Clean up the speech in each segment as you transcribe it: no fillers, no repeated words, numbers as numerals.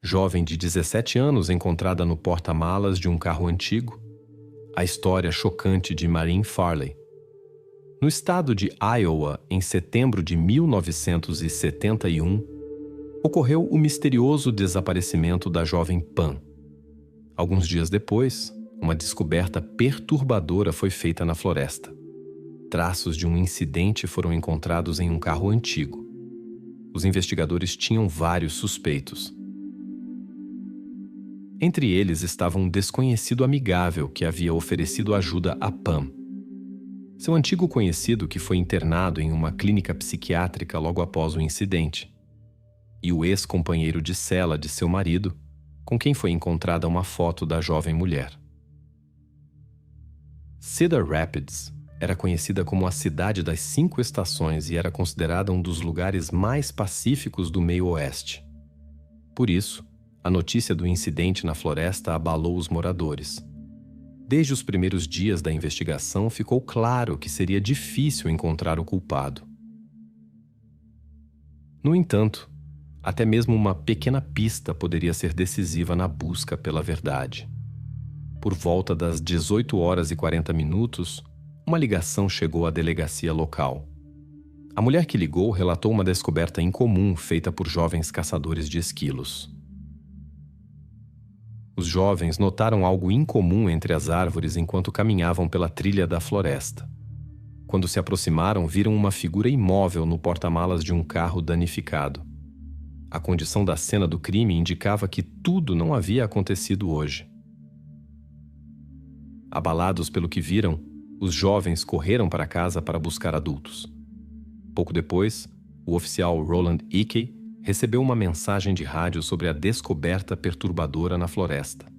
jovem de 17 anos encontrada no porta-malas de um carro antigo, a história chocante de Marine Farley. No estado de Iowa, em setembro de 1971, ocorreu o misterioso desaparecimento da jovem Pam. Alguns dias depois, uma descoberta perturbadora foi feita na floresta. Traços de um incidente foram encontrados em um carro antigo. Os investigadores tinham vários suspeitos. Entre eles estava um desconhecido amigável que havia oferecido ajuda a Pam. Seu antigo conhecido que foi internado em uma clínica psiquiátrica logo após o incidente. E o ex-companheiro de cela de seu marido, com quem foi encontrada uma foto da jovem mulher. Cedar Rapids era conhecida como a cidade das 5 estações e era considerada um dos lugares mais pacíficos do meio oeste. Por isso, a notícia do incidente na floresta abalou os moradores. Desde os primeiros dias da investigação, ficou claro que seria difícil encontrar o culpado. No entanto, até mesmo uma pequena pista poderia ser decisiva na busca pela verdade. Por volta das 18h40, uma ligação chegou à delegacia local. A mulher que ligou relatou uma descoberta incomum feita por jovens caçadores de esquilos. Os jovens notaram algo incomum entre as árvores enquanto caminhavam pela trilha da floresta. Quando se aproximaram, viram uma figura imóvel no porta-malas de um carro danificado. A condição da cena do crime indicava que tudo não havia acontecido hoje. Abalados pelo que viram, os jovens correram para casa para buscar adultos. Pouco depois, o oficial Roland Ickey recebeu uma mensagem de rádio sobre a descoberta perturbadora na floresta.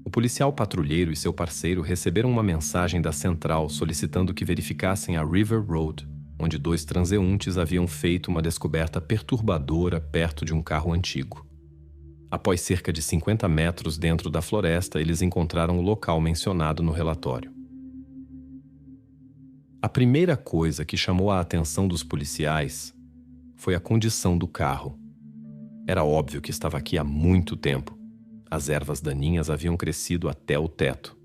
O policial patrulheiro e seu parceiro receberam uma mensagem da central solicitando que verificassem a River Road, onde 2 transeuntes haviam feito uma descoberta perturbadora perto de um carro antigo. Após cerca de 50 metros dentro da floresta, eles encontraram o local mencionado no relatório. A primeira coisa que chamou a atenção dos policiais foi a condição do carro. Era óbvio que estava aqui há muito tempo. As ervas daninhas haviam crescido até o teto.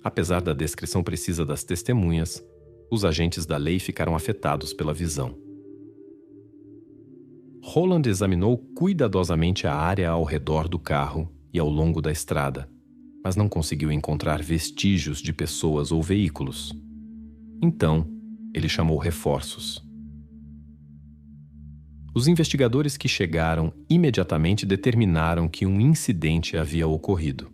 Apesar da descrição precisa das testemunhas, os agentes da lei ficaram afetados pela visão. Roland examinou cuidadosamente a área ao redor do carro e ao longo da estrada, mas não conseguiu encontrar vestígios de pessoas ou veículos. Então, ele chamou reforços. Os investigadores que chegaram imediatamente determinaram que um incidente havia ocorrido.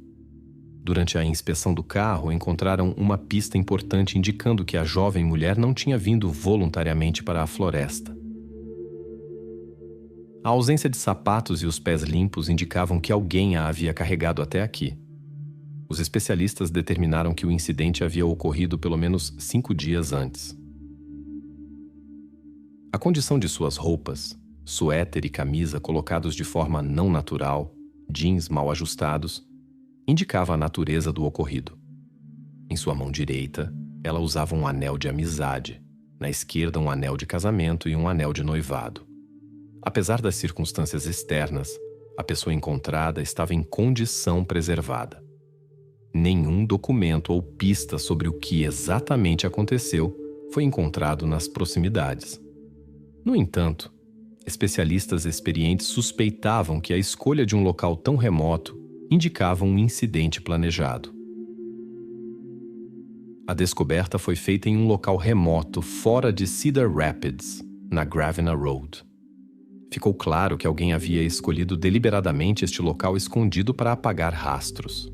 Durante a inspeção do carro, encontraram uma pista importante indicando que a jovem mulher não tinha vindo voluntariamente para a floresta. A ausência de sapatos e os pés limpos indicavam que alguém a havia carregado até aqui. Os especialistas determinaram que o incidente havia ocorrido pelo menos 5 dias antes. A condição de suas roupas, suéter e camisa colocados de forma não natural, jeans mal ajustados, indicava a natureza do ocorrido. Em sua mão direita, ela usava um anel de amizade, na esquerda um anel de casamento e um anel de noivado. Apesar das circunstâncias externas, a pessoa encontrada estava em condição preservada. Nenhum documento ou pista sobre o que exatamente aconteceu foi encontrado nas proximidades. No entanto, especialistas experientes suspeitavam que a escolha de um local tão remoto indicava um incidente planejado. A descoberta foi feita em um local remoto fora de Cedar Rapids, na Gravina Road. Ficou claro que alguém havia escolhido deliberadamente este local escondido para apagar rastros.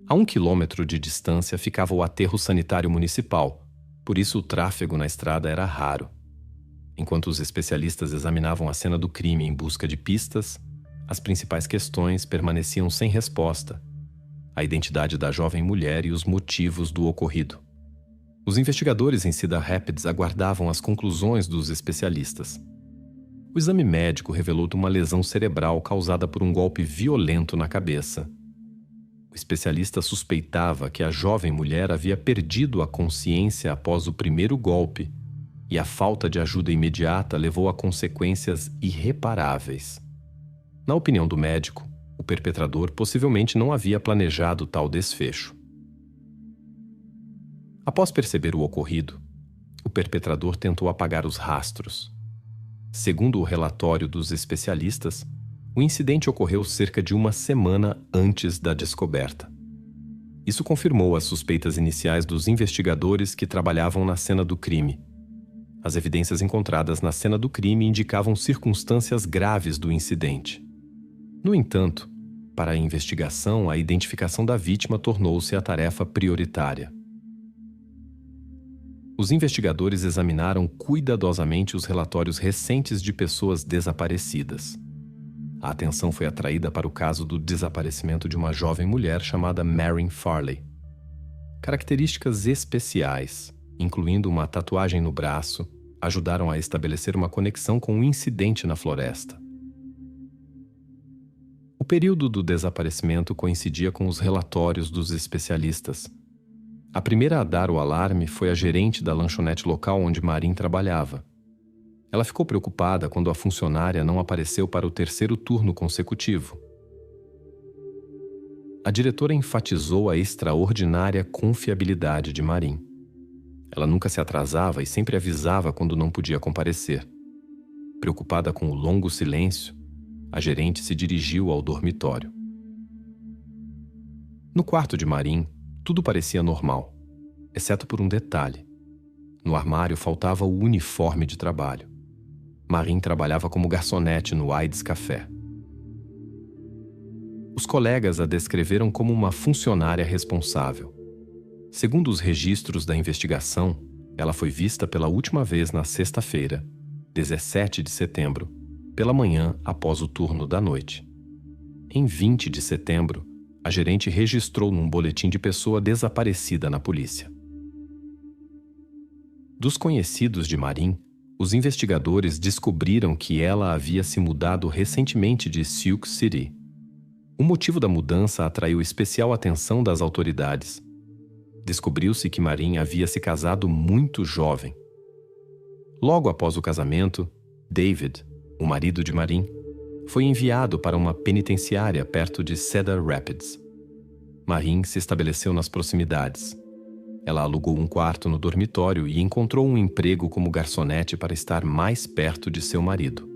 A 1 quilômetro de distância ficava o aterro sanitário municipal, por isso o tráfego na estrada era raro. Enquanto os especialistas examinavam a cena do crime em busca de pistas, as principais questões permaneciam sem resposta: a identidade da jovem mulher e os motivos do ocorrido. Os investigadores em Cedar Rapids aguardavam as conclusões dos especialistas. O exame médico revelou uma lesão cerebral causada por um golpe violento na cabeça. O especialista suspeitava que a jovem mulher havia perdido a consciência após o primeiro golpe e a falta de ajuda imediata levou a consequências irreparáveis. Na opinião do médico, o perpetrador possivelmente não havia planejado tal desfecho. Após perceber o ocorrido, o perpetrador tentou apagar os rastros. Segundo o relatório dos especialistas, o incidente ocorreu cerca de uma semana antes da descoberta. Isso confirmou as suspeitas iniciais dos investigadores que trabalhavam na cena do crime. As evidências encontradas na cena do crime indicavam circunstâncias graves do incidente. No entanto, para a investigação, a identificação da vítima tornou-se a tarefa prioritária. Os investigadores examinaram cuidadosamente os relatórios recentes de pessoas desaparecidas. A atenção foi atraída para o caso do desaparecimento de uma jovem mulher chamada Marin Farley. Características especiais, incluindo uma tatuagem no braço, ajudaram a estabelecer uma conexão com um incidente na floresta. O período do desaparecimento coincidia com os relatórios dos especialistas. A primeira a dar o alarme foi a gerente da lanchonete local onde Marin trabalhava. Ela ficou preocupada quando a funcionária não apareceu para o terceiro turno consecutivo. A diretora enfatizou a extraordinária confiabilidade de Marin. Ela nunca se atrasava e sempre avisava quando não podia comparecer. Preocupada com o longo silêncio, a gerente se dirigiu ao dormitório. No quarto de Marin, tudo parecia normal, exceto por um detalhe. No armário faltava o uniforme de trabalho. Marin trabalhava como garçonete no Aids Café. Os colegas a descreveram como uma funcionária responsável. Segundo os registros da investigação, ela foi vista pela última vez na sexta-feira, 17 de setembro, pela manhã após o turno da noite. Em 20 de setembro, a gerente registrou num boletim de pessoa desaparecida na polícia. Dos conhecidos de Marin, os investigadores descobriram que ela havia se mudado recentemente de Sioux City. O motivo da mudança atraiu especial atenção das autoridades. Descobriu-se que Marin havia se casado muito jovem. Logo após o casamento, David, o marido de Marin, foi enviado para uma penitenciária perto de Cedar Rapids. Marin se estabeleceu nas proximidades. Ela alugou um quarto no dormitório e encontrou um emprego como garçonete para estar mais perto de seu marido.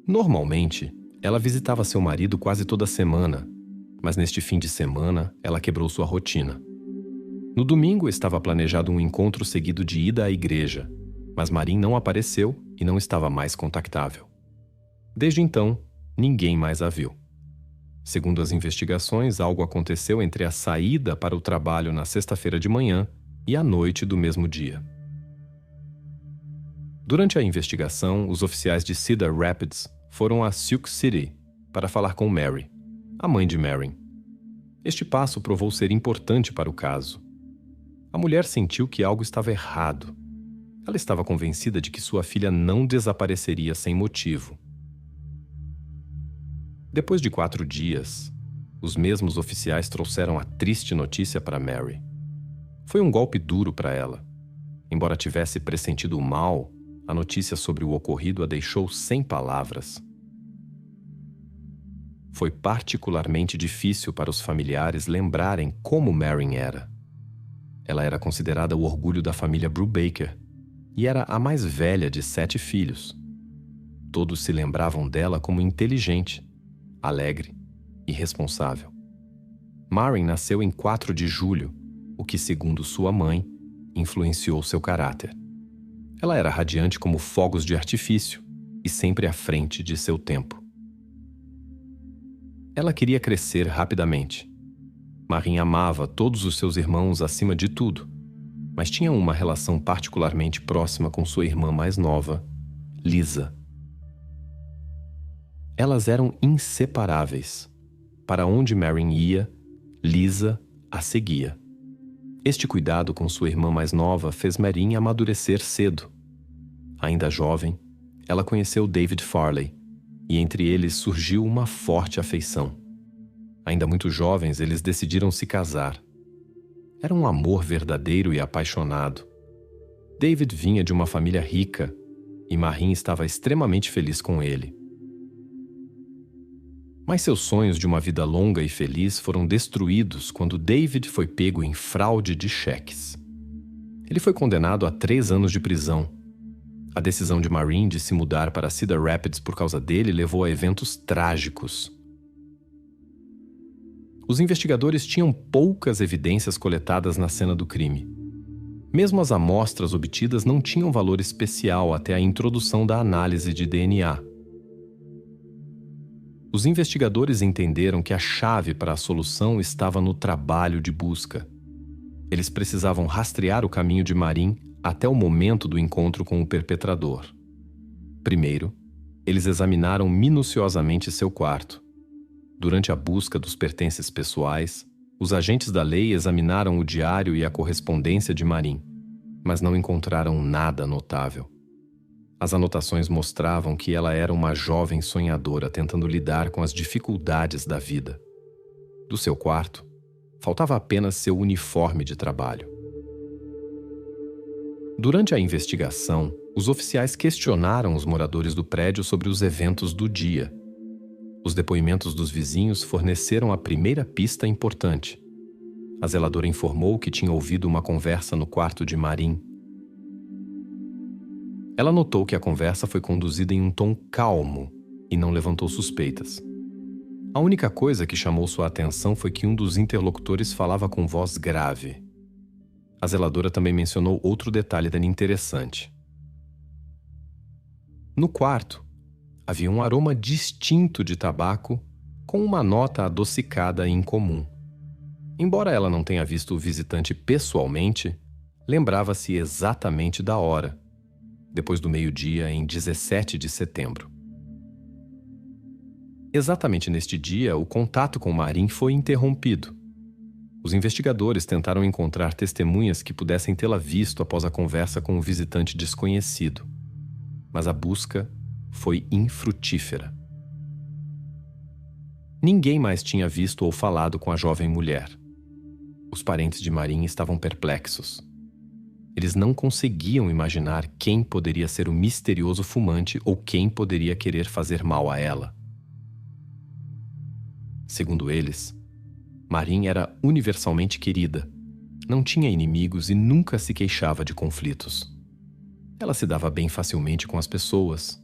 Normalmente, ela visitava seu marido quase toda semana, mas neste fim de semana ela quebrou sua rotina. No domingo estava planejado um encontro seguido de ida à igreja, mas Marin não apareceu e não estava mais contactável. Desde então, ninguém mais a viu. Segundo as investigações, algo aconteceu entre a saída para o trabalho na sexta-feira de manhã e a noite do mesmo dia. Durante a investigação, os oficiais de Cedar Rapids foram a Sioux City para falar com Mary, a mãe de Marin. Este passo provou ser importante para o caso. A mulher sentiu que algo estava errado. Ela estava convencida de que sua filha não desapareceria sem motivo. Depois de 4 dias, os mesmos oficiais trouxeram a triste notícia para Mary. Foi um golpe duro para ela. Embora tivesse pressentido o mal, a notícia sobre o ocorrido a deixou sem palavras. Foi particularmente difícil para os familiares lembrarem como Marin era. Ela era considerada o orgulho da família Brubaker e era a mais velha de 7 filhos. Todos se lembravam dela como inteligente, alegre e responsável. Marin nasceu em 4 de julho, o que, segundo sua mãe, influenciou seu caráter. Ela era radiante como fogos de artifício e sempre à frente de seu tempo. Ela queria crescer rapidamente. Marin amava todos os seus irmãos acima de tudo, mas tinha uma relação particularmente próxima com sua irmã mais nova, Lisa. Elas eram inseparáveis. Para onde Marin ia, Lisa a seguia. Este cuidado com sua irmã mais nova fez Marin amadurecer cedo. Ainda jovem, ela conheceu David Farley, e entre eles surgiu uma forte afeição. Ainda muito jovens, eles decidiram se casar. Era um amor verdadeiro e apaixonado. David vinha de uma família rica, e Marin estava extremamente feliz com ele. Mas seus sonhos de uma vida longa e feliz foram destruídos quando David foi pego em fraude de cheques. Ele foi condenado a 3 anos de prisão. A decisão de Maureen de se mudar para Cedar Rapids por causa dele levou a eventos trágicos. Os investigadores tinham poucas evidências coletadas na cena do crime. Mesmo as amostras obtidas não tinham valor especial até a introdução da análise de DNA. Os investigadores entenderam que a chave para a solução estava no trabalho de busca. Eles precisavam rastrear o caminho de Maureen até o momento do encontro com o perpetrador. Primeiro, eles examinaram minuciosamente seu quarto. Durante a busca dos pertences pessoais, os agentes da lei examinaram o diário e a correspondência de Maureen, mas não encontraram nada notável. As anotações mostravam que ela era uma jovem sonhadora tentando lidar com as dificuldades da vida. Do seu quarto, faltava apenas seu uniforme de trabalho. Durante a investigação, os oficiais questionaram os moradores do prédio sobre os eventos do dia. Os depoimentos dos vizinhos forneceram a primeira pista importante. A zeladora informou que tinha ouvido uma conversa no quarto de Maureen. Ela notou que a conversa foi conduzida em um tom calmo e não levantou suspeitas. A única coisa que chamou sua atenção foi que um dos interlocutores falava com voz grave. A zeladora também mencionou outro detalhe interessante. No quarto, havia um aroma distinto de tabaco com uma nota adocicada incomum. Embora ela não tenha visto o visitante pessoalmente, lembrava-se exatamente da hora, depois do meio-dia em 17 de setembro. Exatamente neste dia, o contato com Maureen foi interrompido. Os investigadores tentaram encontrar testemunhas que pudessem tê-la visto após a conversa com um visitante desconhecido, mas a busca foi infrutífera. Ninguém mais tinha visto ou falado com a jovem mulher. Os parentes de Maureen estavam perplexos. Eles não conseguiam imaginar quem poderia ser o misterioso fumante ou quem poderia querer fazer mal a ela. Segundo eles, Maureen era universalmente querida, não tinha inimigos e nunca se queixava de conflitos. Ela se dava bem facilmente com as pessoas.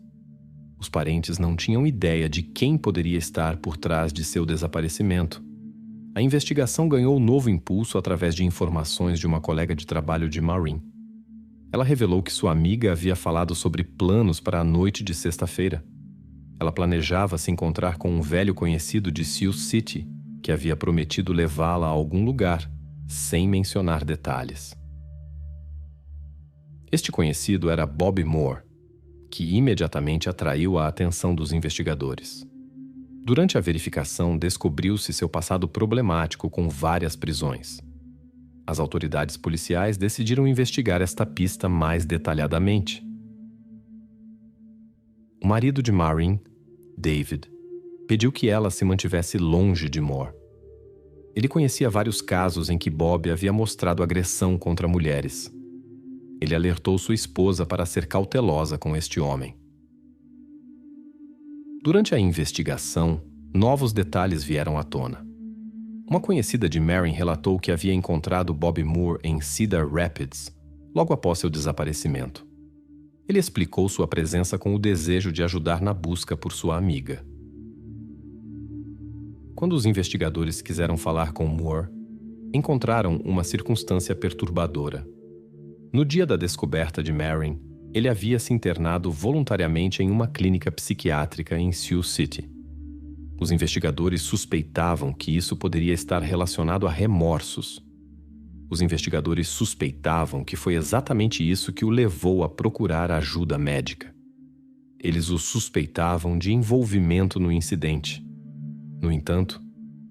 Os parentes não tinham ideia de quem poderia estar por trás de seu desaparecimento. A investigação ganhou novo impulso através de informações de uma colega de trabalho de Maureen. Ela revelou que sua amiga havia falado sobre planos para a noite de sexta-feira. Ela planejava se encontrar com um velho conhecido de Sioux City, que havia prometido levá-la a algum lugar, sem mencionar detalhes. Este conhecido era Bobby Moore, que imediatamente atraiu a atenção dos investigadores. Durante a verificação, descobriu-se seu passado problemático com várias prisões. As autoridades policiais decidiram investigar esta pista mais detalhadamente. O marido de Maureen, David, pediu que ela se mantivesse longe de Moore. Ele conhecia vários casos em que Bob havia mostrado agressão contra mulheres. Ele alertou sua esposa para ser cautelosa com este homem. Durante a investigação, novos detalhes vieram à tona. Uma conhecida de Maureen relatou que havia encontrado Bobby Moore em Cedar Rapids, logo após seu desaparecimento. Ele explicou sua presença com o desejo de ajudar na busca por sua amiga. Quando os investigadores quiseram falar com Moore, encontraram uma circunstância perturbadora. No dia da descoberta de Maureen, ele havia se internado voluntariamente em uma clínica psiquiátrica em Sioux City. Os investigadores suspeitavam que isso poderia estar relacionado a remorsos. Os investigadores suspeitavam que foi exatamente isso que o levou a procurar ajuda médica. Eles o suspeitavam de envolvimento no incidente. No entanto,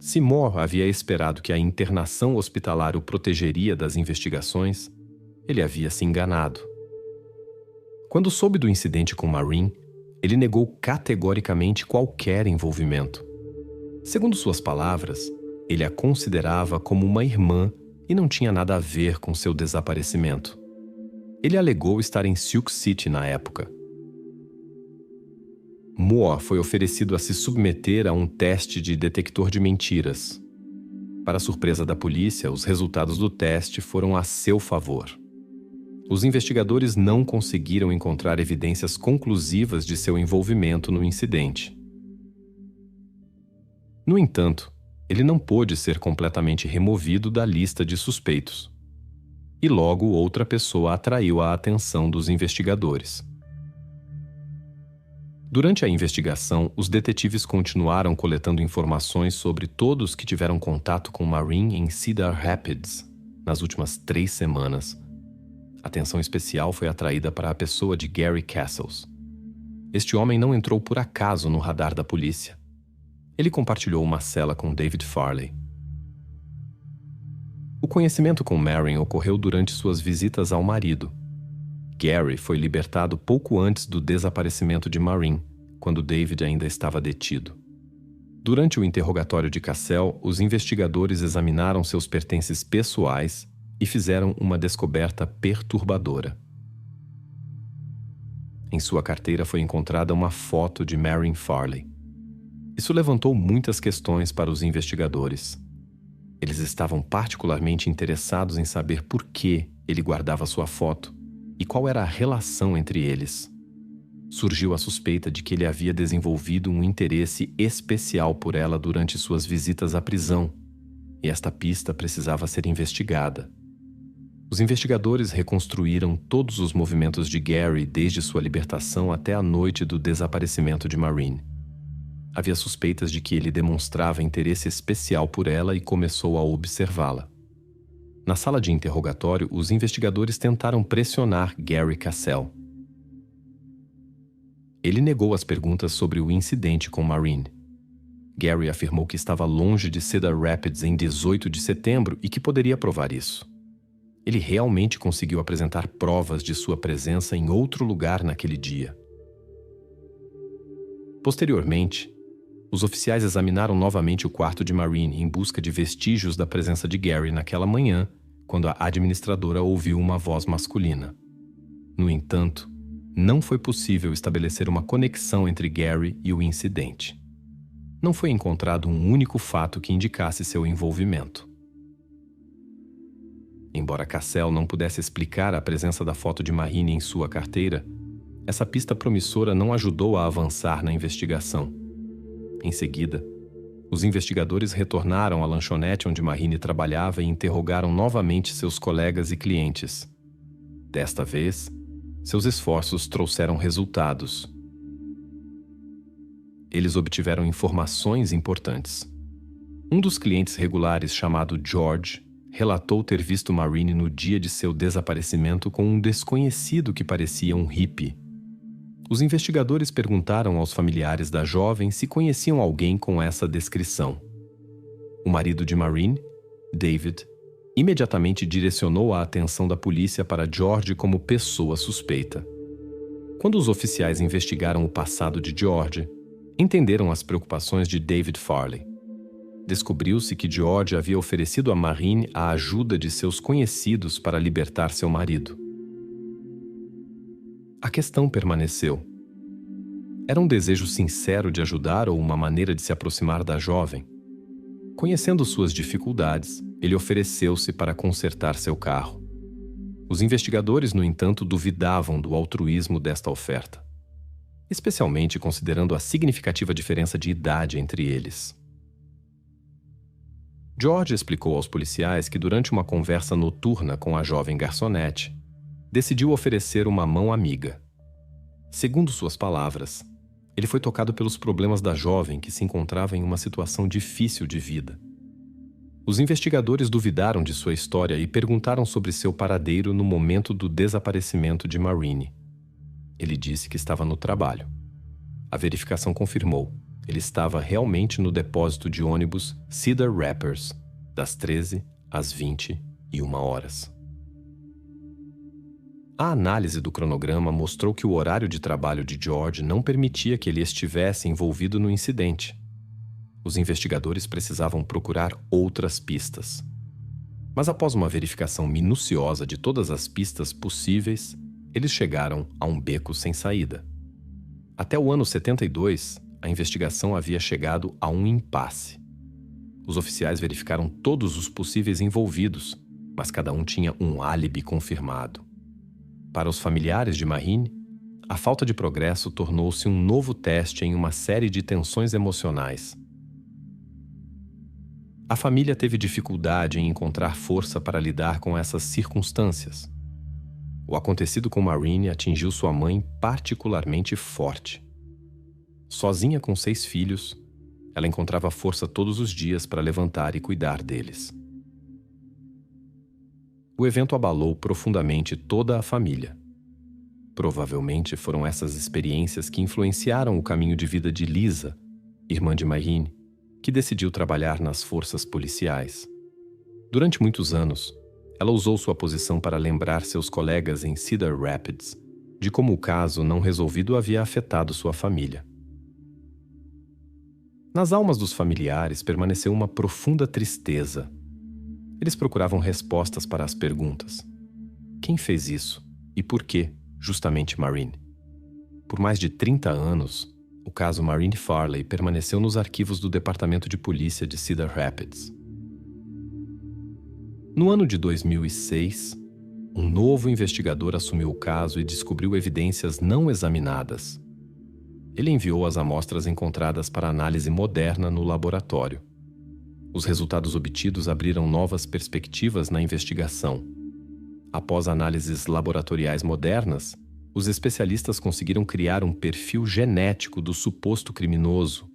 se Moore havia esperado que a internação hospitalar o protegeria das investigações, ele havia se enganado. Quando soube do incidente com Maureen, ele negou categoricamente qualquer envolvimento. Segundo suas palavras, ele a considerava como uma irmã e não tinha nada a ver com seu desaparecimento. Ele alegou estar em Sioux City na época. Moore foi oferecido a se submeter a um teste de detector de mentiras. Para surpresa da polícia, os resultados do teste foram a seu favor. Os investigadores não conseguiram encontrar evidências conclusivas de seu envolvimento no incidente. No entanto, ele não pôde ser completamente removido da lista de suspeitos. E logo outra pessoa atraiu a atenção dos investigadores. Durante a investigação, os detetives continuaram coletando informações sobre todos que tiveram contato com Maureen em Cedar Rapids nas últimas 3 semanas. Atenção especial foi atraída para a pessoa de Gary Castles. Este homem não entrou por acaso no radar da polícia. Ele compartilhou uma cela com David Farley. O conhecimento com Maureen ocorreu durante suas visitas ao marido. Gary foi libertado pouco antes do desaparecimento de Maureen, quando David ainda estava detido. Durante o interrogatório de Cassell, os investigadores examinaram seus pertences pessoais e fizeram uma descoberta perturbadora. Em sua carteira foi encontrada uma foto de Maureen Farley. Isso levantou muitas questões para os investigadores. Eles estavam particularmente interessados em saber por que ele guardava sua foto e qual era a relação entre eles. Surgiu a suspeita de que ele havia desenvolvido um interesse especial por ela durante suas visitas à prisão, e esta pista precisava ser investigada. Os investigadores reconstruíram todos os movimentos de Gary desde sua libertação até a noite do desaparecimento de Maureen. Havia suspeitas de que ele demonstrava interesse especial por ela e começou a observá-la. Na sala de interrogatório, os investigadores tentaram pressionar Gary Cassell. Ele negou as perguntas sobre o incidente com Maureen. Gary afirmou que estava longe de Cedar Rapids em 18 de setembro e que poderia provar isso. Ele realmente conseguiu apresentar provas de sua presença em outro lugar naquele dia. Posteriormente, os oficiais examinaram novamente o quarto de Maureen em busca de vestígios da presença de Gary naquela manhã, quando a administradora ouviu uma voz masculina. No entanto, não foi possível estabelecer uma conexão entre Gary e o incidente. Não foi encontrado um único fato que indicasse seu envolvimento. Embora Cassell não pudesse explicar a presença da foto de Maureen em sua carteira, essa pista promissora não ajudou a avançar na investigação. Em seguida, os investigadores retornaram à lanchonete onde Maureen trabalhava e interrogaram novamente seus colegas e clientes. Desta vez, seus esforços trouxeram resultados. Eles obtiveram informações importantes. Um dos clientes regulares, chamado George, relatou ter visto Maureen no dia de seu desaparecimento com um desconhecido que parecia um hippie. Os investigadores perguntaram aos familiares da jovem se conheciam alguém com essa descrição. O marido de Maureen, David, imediatamente direcionou a atenção da polícia para George como pessoa suspeita. Quando os oficiais investigaram o passado de George, entenderam as preocupações de David Farley. Descobriu-se que George havia oferecido a Maureen a ajuda de seus conhecidos para libertar seu marido. A questão permaneceu. Era um desejo sincero de ajudar ou uma maneira de se aproximar da jovem? Conhecendo suas dificuldades, ele ofereceu-se para consertar seu carro. Os investigadores, no entanto, duvidavam do altruísmo desta oferta, especialmente considerando a significativa diferença de idade entre eles. George explicou aos policiais que durante uma conversa noturna com a jovem garçonete, decidiu oferecer uma mão amiga. Segundo suas palavras, ele foi tocado pelos problemas da jovem que se encontrava em uma situação difícil de vida. Os investigadores duvidaram de sua história e perguntaram sobre seu paradeiro no momento do desaparecimento de Maureen. Ele disse que estava no trabalho. A verificação confirmou. Ele estava realmente no depósito de ônibus Cedar Rapids, das 13 às 21 horas. A análise do cronograma mostrou que o horário de trabalho de George não permitia que ele estivesse envolvido no incidente. Os investigadores precisavam procurar outras pistas. Mas após uma verificação minuciosa de todas as pistas possíveis, eles chegaram a um beco sem saída. Até o ano 72, a investigação havia chegado a um impasse. Os oficiais verificaram todos os possíveis envolvidos, mas cada um tinha um álibi confirmado. Para os familiares de Marine, a falta de progresso tornou-se um novo teste em uma série de tensões emocionais. A família teve dificuldade em encontrar força para lidar com essas circunstâncias. O acontecido com Marine atingiu sua mãe particularmente forte. Sozinha com 6 filhos, ela encontrava força todos os dias para levantar e cuidar deles. O evento abalou profundamente toda a família. Provavelmente foram essas experiências que influenciaram o caminho de vida de Lisa, irmã de Marine, que decidiu trabalhar nas forças policiais. Durante muitos anos, ela usou sua posição para lembrar seus colegas em Cedar Rapids de como o caso não resolvido havia afetado sua família. Nas almas dos familiares permaneceu uma profunda tristeza. Eles procuravam respostas para as perguntas: quem fez isso e por que justamente Marine? Por mais de 30 anos, o caso Marine Farley permaneceu nos arquivos do Departamento de Polícia de Cedar Rapids. No ano de 2006, um novo investigador assumiu o caso e descobriu evidências não examinadas. Ele enviou as amostras encontradas para análise moderna no laboratório. Os resultados obtidos abriram novas perspectivas na investigação. Após análises laboratoriais modernas, os especialistas conseguiram criar um perfil genético do suposto criminoso.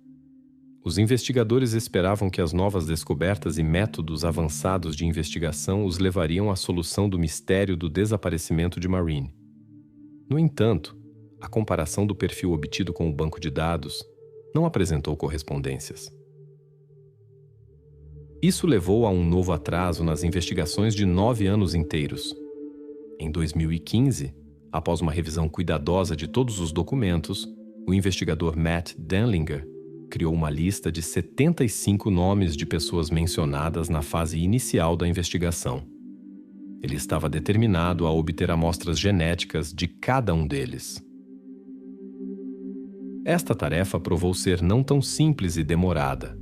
Os investigadores esperavam que as novas descobertas e métodos avançados de investigação os levariam à solução do mistério do desaparecimento de Marine. No entanto, a comparação do perfil obtido com o banco de dados não apresentou correspondências. Isso levou a um novo atraso nas investigações de 9 anos inteiros. Em 2015, após uma revisão cuidadosa de todos os documentos, o investigador Matt Denlinger criou uma lista de 75 nomes de pessoas mencionadas na fase inicial da investigação. Ele estava determinado a obter amostras genéticas de cada um deles. Esta tarefa provou ser não tão simples e demorada.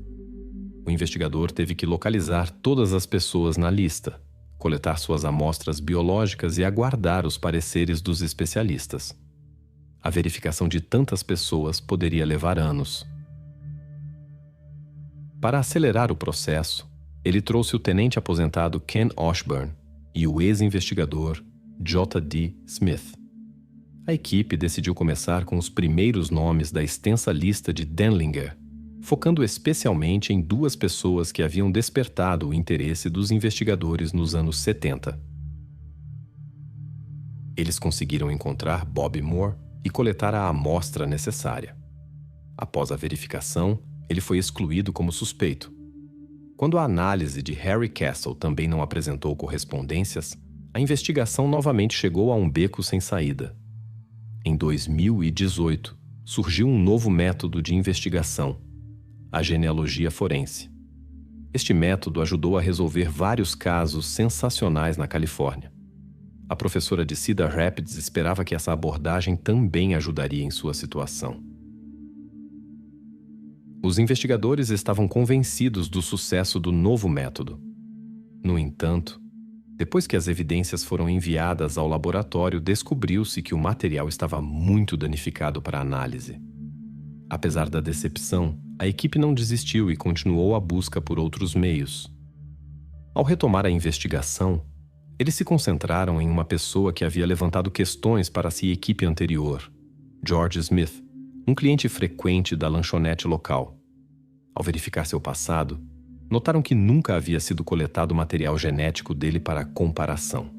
O investigador teve que localizar todas as pessoas na lista, coletar suas amostras biológicas e aguardar os pareceres dos especialistas. A verificação de tantas pessoas poderia levar anos. Para acelerar o processo, ele trouxe o tenente aposentado Ken Oshburn e o ex-investigador J.D. Smith. A equipe decidiu começar com os primeiros nomes da extensa lista de Denlinger, focando especialmente em 2 pessoas que haviam despertado o interesse dos investigadores nos anos 70. Eles conseguiram encontrar Bob Moore e coletar a amostra necessária. Após a verificação, ele foi excluído como suspeito. Quando a análise de Harry Castle também não apresentou correspondências, a investigação novamente chegou a um beco sem saída. Em 2018, surgiu um novo método de investigação: a genealogia forense. Este método ajudou a resolver vários casos sensacionais na Califórnia. A professora de Cedar Rapids esperava que essa abordagem também ajudaria em sua situação. Os investigadores estavam convencidos do sucesso do novo método. No entanto, depois que as evidências foram enviadas ao laboratório, descobriu-se que o material estava muito danificado para análise. Apesar da decepção, a equipe não desistiu e continuou a busca por outros meios. Ao retomar a investigação, eles se concentraram em uma pessoa que havia levantado questões para sua equipe anterior, George Smith, um cliente frequente da lanchonete local. Ao verificar seu passado, notaram que nunca havia sido coletado material genético dele para comparação.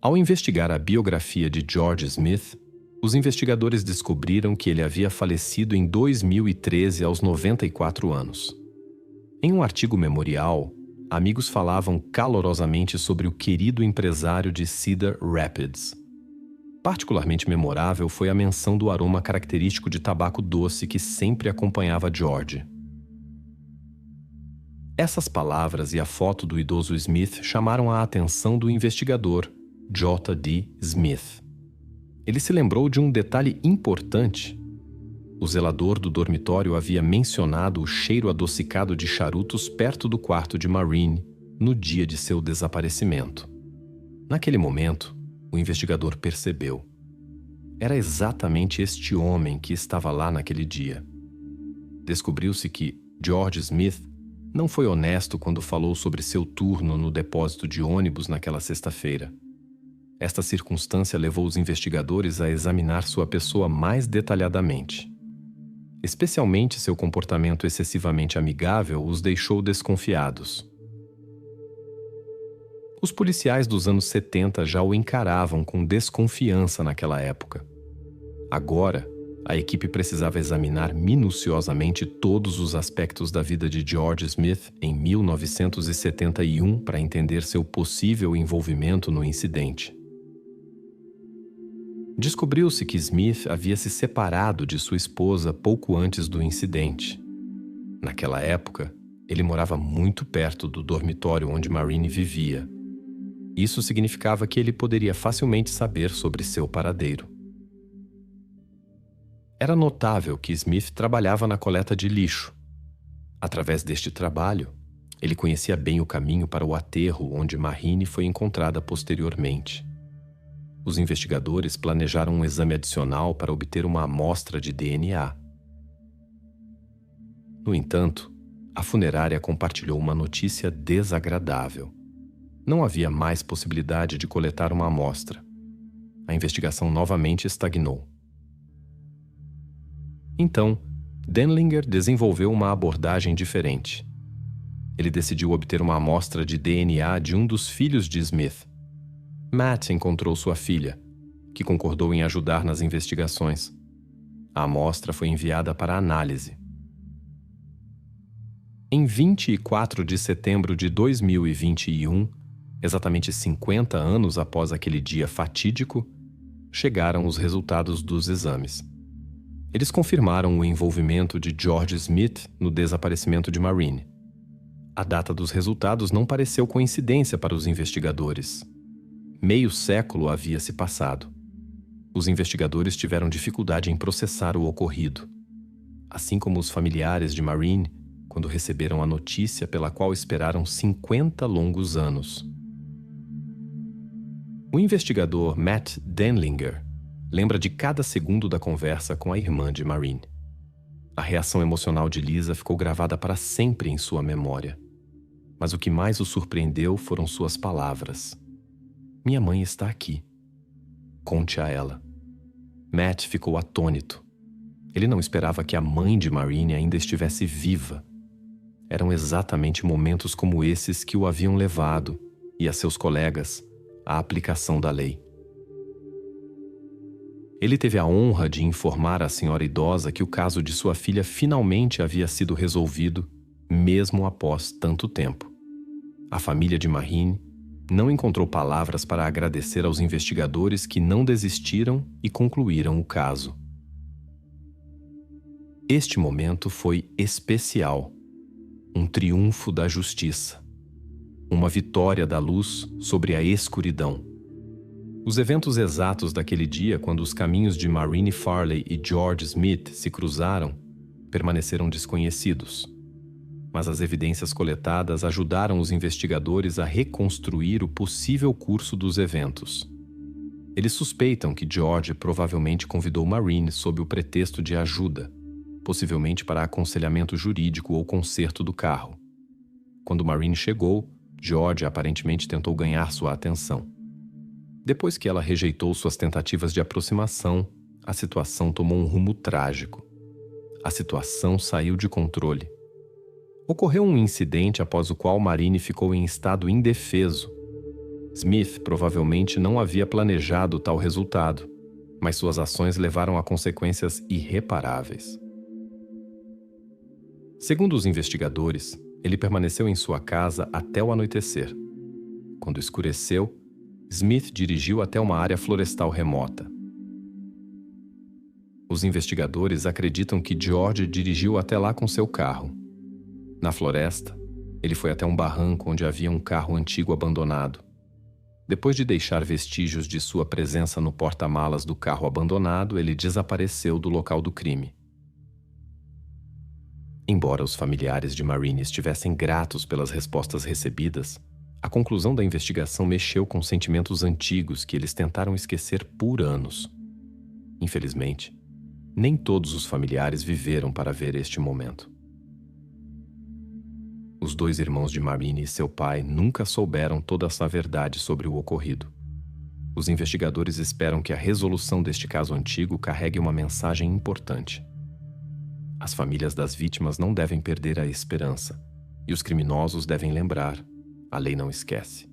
Ao investigar a biografia de George Smith, os investigadores descobriram que ele havia falecido em 2013 aos 94 anos. Em um artigo memorial, amigos falavam calorosamente sobre o querido empresário de Cedar Rapids. Particularmente memorável foi a menção do aroma característico de tabaco doce que sempre acompanhava George. Essas palavras e a foto do idoso Smith chamaram a atenção do investigador J.D. Smith. ele se lembrou de um detalhe importante. O zelador do dormitório havia mencionado o cheiro adocicado de charutos perto do quarto de Maureen no dia de seu desaparecimento. Naquele momento, o investigador percebeu. Era exatamente este homem que estava lá naquele dia. Descobriu-se que George Smith não foi honesto quando falou sobre seu turno no depósito de ônibus naquela sexta-feira. Esta circunstância levou os investigadores a examinar sua pessoa mais detalhadamente. Especialmente seu comportamento excessivamente amigável os deixou desconfiados. Os policiais dos anos 70 já o encaravam com desconfiança naquela época. Agora, a equipe precisava examinar minuciosamente todos os aspectos da vida de George Smith em 1971 para entender seu possível envolvimento no incidente. Descobriu-se que Smith havia se separado de sua esposa pouco antes do incidente. Naquela época, ele morava muito perto do dormitório onde Maureen vivia. Isso significava que ele poderia facilmente saber sobre seu paradeiro. Era notável que Smith trabalhava na coleta de lixo. Através deste trabalho, ele conhecia bem o caminho para o aterro onde Maureen foi encontrada posteriormente. Os investigadores planejaram um exame adicional para obter uma amostra de DNA. No entanto, a funerária compartilhou uma notícia desagradável. Não havia mais possibilidade de coletar uma amostra. A investigação novamente estagnou. Então, Denlinger desenvolveu uma abordagem diferente. Ele decidiu obter uma amostra de DNA de um dos filhos de Smith. Matt encontrou sua filha, que concordou em ajudar nas investigações. A amostra foi enviada para análise. Em 24 de setembro de 2021, exatamente 50 anos após aquele dia fatídico, chegaram os resultados dos exames. Eles confirmaram o envolvimento de George Smith no desaparecimento de Maureen. A data dos resultados não pareceu coincidência para os investigadores. Meio século havia se passado. Os investigadores tiveram dificuldade em processar o ocorrido, assim como os familiares de Maureen, quando receberam a notícia pela qual esperaram 50 longos anos. O investigador Matt Denlinger lembra de cada segundo da conversa com a irmã de Maureen. A reação emocional de Lisa ficou gravada para sempre em sua memória. Mas o que mais o surpreendeu foram suas palavras. "Minha mãe está aqui. Conte a ela." Matt ficou atônito. Ele não esperava que a mãe de Maureen ainda estivesse viva. Eram exatamente momentos como esses que o haviam levado, e a seus colegas, à aplicação da lei. Ele teve a honra de informar a senhora idosa que o caso de sua filha finalmente havia sido resolvido, mesmo após tanto tempo. A família de Maureen não encontrou palavras para agradecer aos investigadores que não desistiram e concluíram o caso. Este momento foi especial, um triunfo da justiça, uma vitória da luz sobre a escuridão. Os eventos exatos daquele dia, quando os caminhos de Maureen Farley e George Smith se cruzaram, permaneceram desconhecidos. Mas as evidências coletadas ajudaram os investigadores a reconstruir o possível curso dos eventos. Eles suspeitam que George provavelmente convidou Maureen sob o pretexto de ajuda, possivelmente para aconselhamento jurídico ou conserto do carro. Quando Maureen chegou, George aparentemente tentou ganhar sua atenção. Depois que ela rejeitou suas tentativas de aproximação, a situação tomou um rumo trágico. A situação saiu de controle. Ocorreu um incidente após o qual Maureen ficou em estado indefeso. Smith provavelmente não havia planejado tal resultado, mas suas ações levaram a consequências irreparáveis. Segundo os investigadores, ele permaneceu em sua casa até o anoitecer. Quando escureceu, Smith dirigiu até uma área florestal remota. Os investigadores acreditam que George dirigiu até lá com seu carro. Na floresta, ele foi até um barranco onde havia um carro antigo abandonado. Depois de deixar vestígios de sua presença no porta-malas do carro abandonado, ele desapareceu do local do crime. Embora os familiares de Maureen estivessem gratos pelas respostas recebidas, a conclusão da investigação mexeu com sentimentos antigos que eles tentaram esquecer por anos. Infelizmente, nem todos os familiares viveram para ver este momento. Os 2 irmãos de Maureen e seu pai nunca souberam toda essa verdade sobre o ocorrido. Os investigadores esperam que a resolução deste caso antigo carregue uma mensagem importante. As famílias das vítimas não devem perder a esperança, e os criminosos devem lembrar: a lei não esquece.